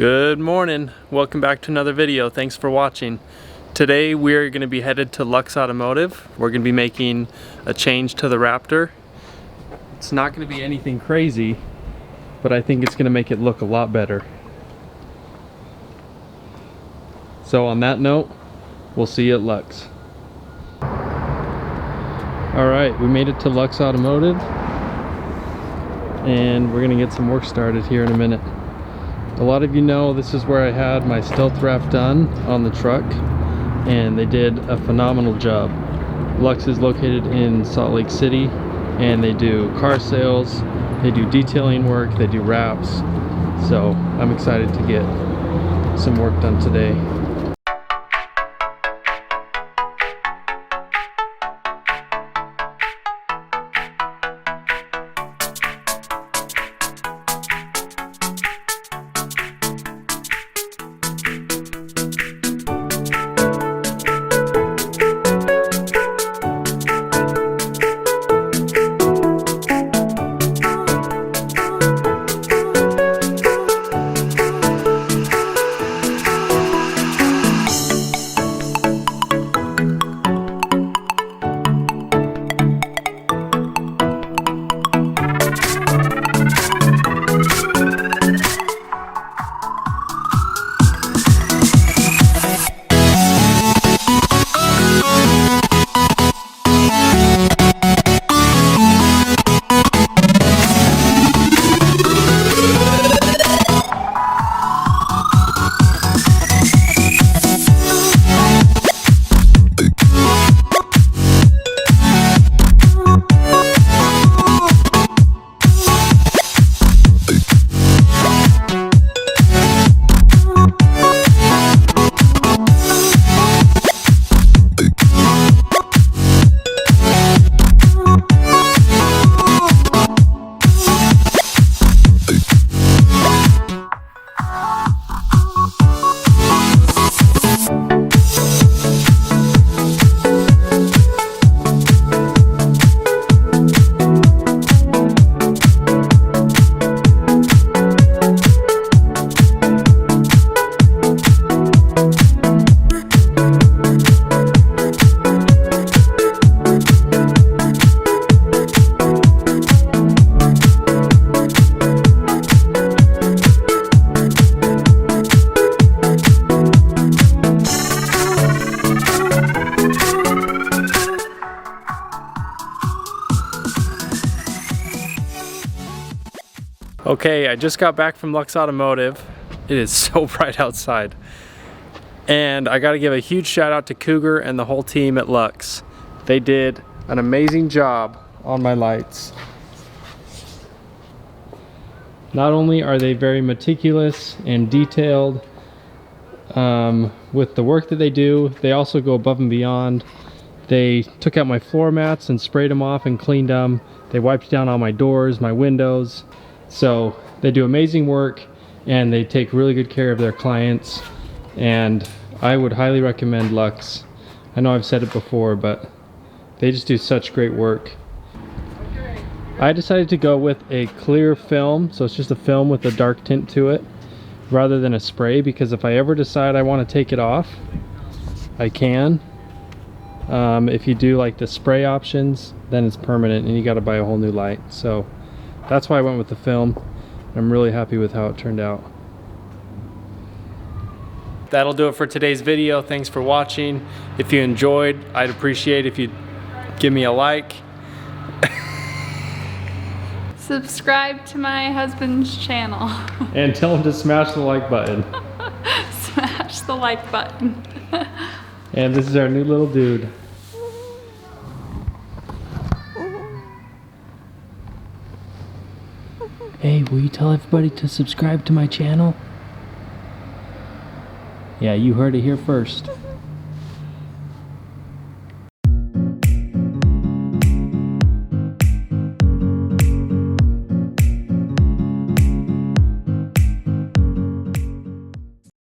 Good morning, welcome back to another video. Thanks for watching. Today we're going to be headed to Luxe Automotive. We're going to be making a change to the Raptor. It's not going to be anything crazy, but I think it's going to make it look a lot better. So on that note, we'll see you at Luxe. Alright, we made it to Luxe Automotive and we're going to get some work started here in a minute. A lot of you know this is where I had my stealth wrap done on the truck, and they did a phenomenal job. Luxe is located in Salt Lake City, and they do car sales, they do detailing work, they do wraps. So I'm excited to get some work done today. Okay, I just got back from Luxe Automotive. It is so bright outside. And I gotta give a huge shout out to Cougar and the whole team at Luxe. They did an amazing job on my lights. Not only are they very meticulous and detailed with the work that they do, they also go above and beyond. They took out my floor mats and sprayed them off and cleaned them. They wiped down all my doors, my windows. So they do amazing work and they take really good care of their clients, and I would highly recommend Luxe. I know I've said it before, but they just do such great work. I decided to go with a clear film, so it's just a film with a dark tint to it rather than a spray, because if I ever decide I want to take it off, I can. If you do like the spray options, then it's permanent and you got to buy a whole new light. So that's why I went with the film. I'm really happy with how it turned out. That'll do it for today's video. Thanks for watching. If you enjoyed, I'd appreciate if you'd give me a like. Subscribe to my husband's channel. And tell him to smash the like button. Smash the like button. And this is our new little dude. Hey, will you tell everybody to subscribe to my channel? Yeah, you heard it here first.